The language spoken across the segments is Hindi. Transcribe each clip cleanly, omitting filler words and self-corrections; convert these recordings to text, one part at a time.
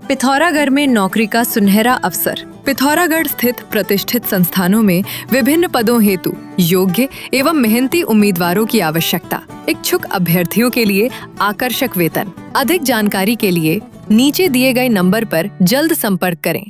पिथौरागढ़ में नौकरी का सुनहरा अवसर। पिथौरागढ़ स्थित प्रतिष्ठित संस्थानों में विभिन्न पदों हेतु योग्य एवं मेहनती उम्मीदवारों की आवश्यकता। इच्छुक अभ्यर्थियों के लिए आकर्षक वेतन। अधिक जानकारी के लिए नीचे दिए गए नंबर पर जल्द संपर्क करें।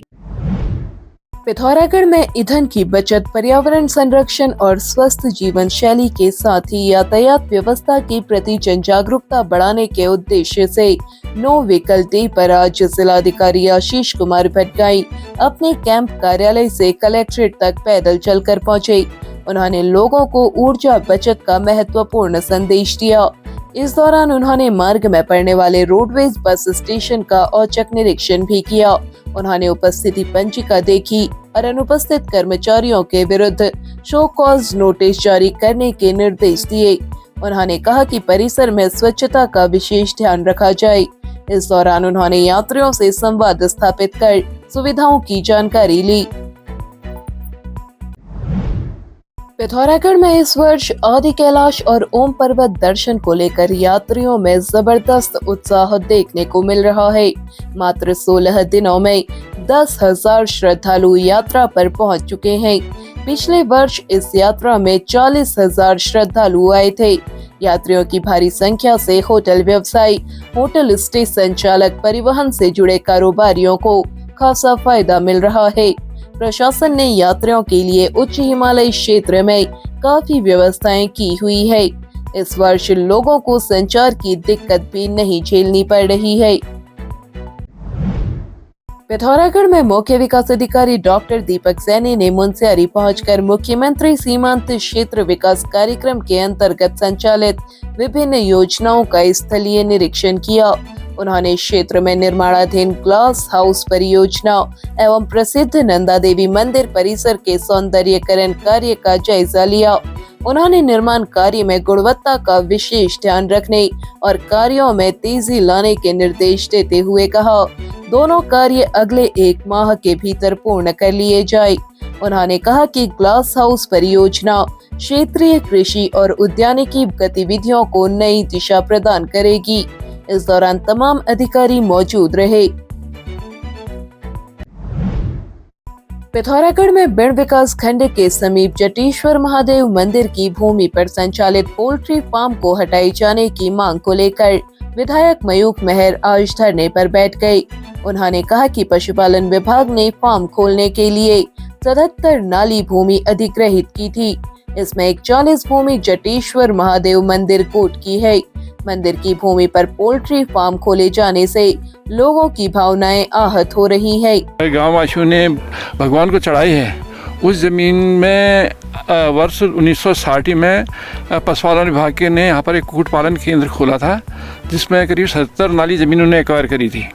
पिथौरागढ़ में ईंधन की बचत, पर्यावरण संरक्षण और स्वस्थ जीवन शैली के साथ ही यातायात व्यवस्था के प्रति जन जागरूकता बढ़ाने के उद्देश्य से नो व्हीकल डे पर आज जिलाधिकारी आशीष कुमार भटगाई अपने कैंप कार्यालय से कलेक्ट्रेट तक पैदल चलकर पहुंचे। उन्होंने लोगों को ऊर्जा बचत का महत्वपूर्ण संदेश दिया। इस दौरान उन्होंने मार्ग में पड़ने वाले रोडवेज बस स्टेशन का औचक निरीक्षण भी किया। उन्होंने उपस्थिति पंजिका देखी और अनुपस्थित कर्मचारियों के विरुद्ध शो कॉज नोटिस जारी करने के निर्देश दिए। उन्होंने कहा कि परिसर में स्वच्छता का विशेष ध्यान रखा जाए। इस दौरान उन्होंने यात्रियों से संवाद स्थापित कर सुविधाओं की जानकारी ली। पिथौरागढ़ में इस वर्ष आदि कैलाश और ओम पर्वत दर्शन को लेकर यात्रियों में जबरदस्त उत्साह देखने को मिल रहा है। मात्र 16 दिनों में 10,000 श्रद्धालु यात्रा पर पहुंच चुके हैं। पिछले वर्ष इस यात्रा में 40,000 श्रद्धालु आए थे। यात्रियों की भारी संख्या से होटल व्यवसायी, होटल स्टे संचालक, परिवहन से जुड़े कारोबारियों को खासा फायदा मिल रहा है। प्रशासन ने यात्रियों के लिए उच्च हिमालय क्षेत्र में काफी व्यवस्थाएं की हुई है। इस वर्ष लोगों को संचार की दिक्कत भी नहीं झेलनी पड़ रही है। पिथौरागढ़ में मुख्य विकास अधिकारी डॉक्टर दीपक सैनी ने मुनस्यारी पहुंचकर मुख्यमंत्री सीमांत क्षेत्र विकास कार्यक्रम के अंतर्गत संचालित विभिन्न योजनाओं का स्थलीय निरीक्षण किया। उन्होंने क्षेत्र में निर्माणाधीन ग्लास हाउस परियोजना एवं प्रसिद्ध नंदा देवी मंदिर परिसर के सौंदर्यीकरण कार्य का जायजा लिया। उन्होंने निर्माण कार्य में गुणवत्ता का विशेष ध्यान रखने और कार्यों में तेजी लाने के निर्देश देते हुए कहा, दोनों कार्य अगले 1 माह के भीतर पूर्ण कर लिए जाए। उन्होंने कहा कि ग्लास हाउस परियोजना क्षेत्रीय कृषि और उद्यानिकी गतिविधियों को नई दिशा प्रदान करेगी। इस दौरान तमाम अधिकारी मौजूद रहे। पिथौरागढ़ में बिण विकास खंड के समीप जटेश्वर महादेव मंदिर की भूमि पर संचालित पोल्ट्री फार्म को हटाए जाने की मांग को लेकर विधायक मयूख मेहर आज धरने पर बैठ गए। उन्होंने कहा कि पशुपालन विभाग ने फार्म खोलने के लिए 77 नाली भूमि अधिग्रहित की थी। इसमें 41 भूमि जटेश्वर महादेव मंदिर कोट की है। मंदिर की भूमि पर पोल्ट्री फार्म खोले जाने से लोगों की भावनाएं आहत हो रही है। गाँव वासियों ने भगवान को चढ़ाई है। उस जमीन में वर्ष 1960 में पशुपालन विभाग के ने यहाँ पर एक कुक्कुट पालन केंद्र खोला था, जिसमें करीब 77 नाली ज़मीन उन्होंने एक्वायर करी थी।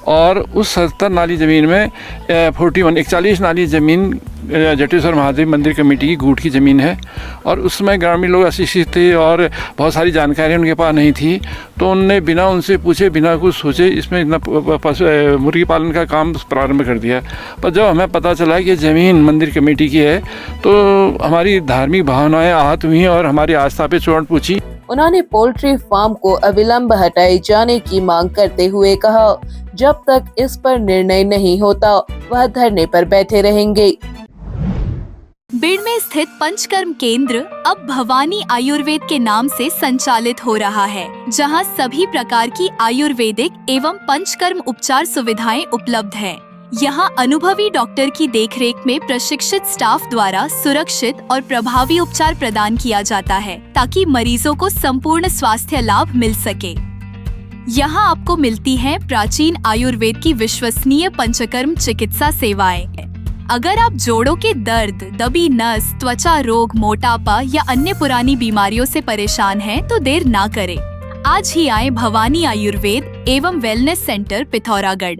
और उस 77 नाली ज़मीन में 41 नाली ज़मीन जटेश्वर महादेव मंदिर कमेटी की गूट की ज़मीन है। और उसमें ग्रामीण लोग अशिक्षित थे और बहुत सारी जानकारी उनके पास नहीं थी, तो उनने बिना उनसे पूछे, बिना कुछ सोचे इसमें इतना मुर्गी पालन का काम प्रारंभ कर दिया। पर जब हमें पता चला कि ज़मीन मंदिर कमेटी की है, तो हमारी धार्मिक भावनाएं आहत हुई और हमारी आस्था पे चोट पूछी। उन्होंने पोल्ट्री फार्म को अविलंब हटाए जाने की मांग करते हुए कहा, जब तक इस पर निर्णय नहीं होता वह धरने पर बैठे रहेंगे। बीड़ में स्थित पंचकर्म केंद्र अब भवानी आयुर्वेद के नाम से संचालित हो रहा है, जहां सभी प्रकार की आयुर्वेदिक एवं पंचकर्म उपचार सुविधाएं उपलब्ध हैं। यहां अनुभवी डॉक्टर की देखरेख में प्रशिक्षित स्टाफ द्वारा सुरक्षित और प्रभावी उपचार प्रदान किया जाता है, ताकि मरीजों को संपूर्ण स्वास्थ्य लाभ मिल सके। यहाँ आपको मिलती हैं प्राचीन आयुर्वेद की विश्वसनीय पंचकर्म चिकित्सा सेवाएं। अगर आप जोड़ों के दर्द, दबी नस, त्वचा रोग, मोटापा या अन्य पुरानी बीमारियों से परेशान हैं, तो देर ना करें। आज ही आए भवानी आयुर्वेद एवं वेलनेस सेंटर पिथौरागढ़।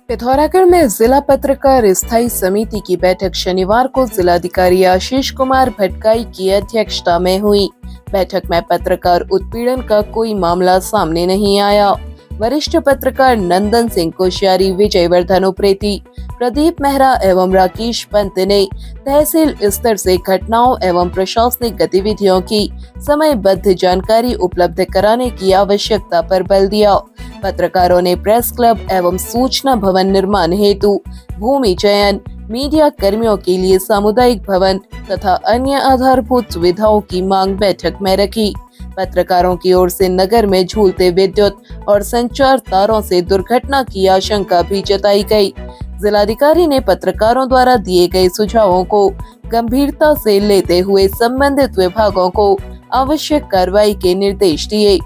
पिथौरागढ़ में जिला पत्रकार स्थायी समिति की बैठक शनिवार को जिलाधिकारी आशीष कुमार भटगाई की अध्यक्षता में हुई। बैठक में पत्रकार उत्पीड़न का कोई मामला सामने नहीं आया। वरिष्ठ पत्रकार नंदन सिंह कोश्यारी, विजय वर्धन उप्रेती, प्रदीप मेहरा एवं राकेश पंत ने तहसील स्तर से घटनाओं एवं प्रशासनिक गतिविधियों की समयबद्ध जानकारी उपलब्ध कराने की आवश्यकता पर बल दिया। पत्रकारों ने प्रेस क्लब एवं सूचना भवन निर्माण हेतु भूमि चयन, मीडिया कर्मियों के लिए सामुदायिक भवन तथा अन्य आधारभूत सुविधाओं की मांग बैठक में रखी। पत्रकारों की ओर से नगर में झूलते विद्युत और संचार तारों से दुर्घटना की आशंका भी जताई गई। जिलाधिकारी ने पत्रकारों द्वारा दिए गए सुझावों को गंभीरता से लेते हुए संबंधित विभागों को आवश्यक कार्रवाई के निर्देश दिए।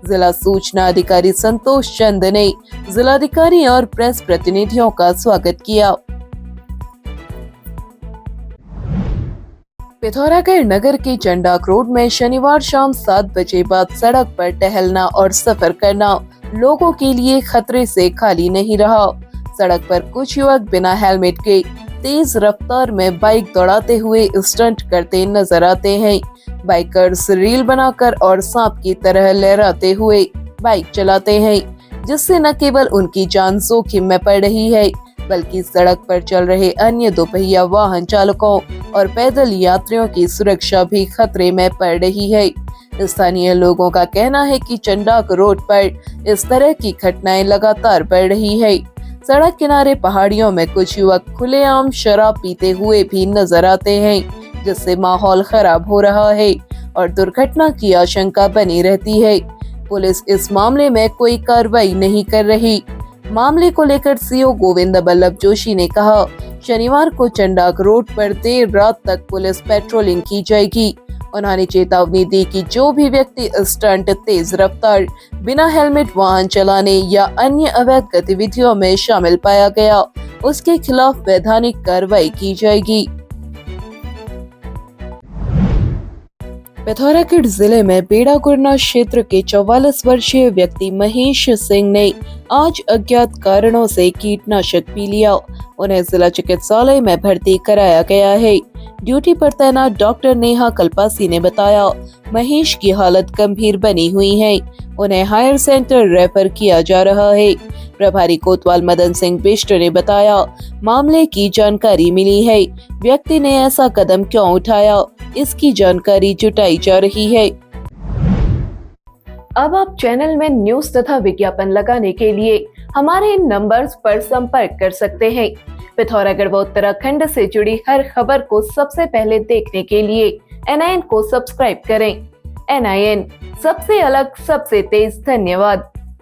जिला सूचना अधिकारी संतोष चंद ने जिलाधिकारी और प्रेस प्रतिनिधियों का स्वागत किया। पिथौरागढ़ नगर के चंडाक रोड में शनिवार शाम 7 बजे बाद सड़क पर टहलना और सफर करना लोगों के लिए खतरे से खाली नहीं रहा। सड़क पर कुछ युवक बिना हेलमेट के तेज रफ्तार में बाइक दौड़ाते हुए स्टंट करते नजर आते हैं। बाइकर्स रील बनाकर और सांप की तरह लहराते हुए बाइक चलाते हैं, जिससे न केवल उनकी जान जोखिम में पड़ रही है, बल्कि सड़क पर चल रहे अन्य दोपहिया वाहन चालकों और पैदल यात्रियों की सुरक्षा भी खतरे में पड़ रही है। स्थानीय लोगों का कहना है कि चंडाक रोड पर इस तरह की घटनाएं लगातार बढ़ रही है। सड़क किनारे पहाड़ियों में कुछ युवक खुलेआम शराब पीते हुए भी नजर आते हैं, जिससे माहौल खराब हो रहा है और दुर्घटना की आशंका बनी रहती है। पुलिस इस मामले में कोई कार्रवाई नहीं कर रही। मामले को लेकर सीओ गोविंद बल्लभ जोशी ने कहा, शनिवार को चंडाक रोड पर देर रात तक पुलिस पेट्रोलिंग की जाएगी। उन्होंने चेतावनी दी कि जो भी व्यक्ति स्टंट, तेज रफ्तार, बिना हेलमेट वाहन चलाने या अन्य अवैध गतिविधियों में शामिल पाया गया, उसके खिलाफ वैधानिक कार्रवाई की जाएगी। पिथौरागढ़ जिले में बेड़ागुरना क्षेत्र के 44 वर्षीय व्यक्ति महेश सिंह ने आज अज्ञात कारणों से कीटनाशक पी लिया। उन्हें जिला चिकित्सालय में भर्ती कराया गया है। ड्यूटी पर तैनात डॉक्टर नेहा कल्पासी ने बताया, महेश की हालत गंभीर बनी हुई है। उन्हें हायर सेंटर रेफर किया जा रहा है। प्रभारी कोतवाल मदन सिंह बिष्ट ने बताया, मामले की जानकारी मिली है। व्यक्ति ने ऐसा कदम क्यों उठाया, इसकी जानकारी जुटाई जा रही है। अब आप चैनल में न्यूज तथा विज्ञापन लगाने के लिए हमारे इन नंबर्स पर संपर्क कर सकते हैं। पिथौरागढ़ व उत्तराखंड से जुड़ी हर खबर को सबसे पहले देखने के लिए NIN को सब्सक्राइब करें। NIN, सबसे अलग, सबसे तेज। धन्यवाद।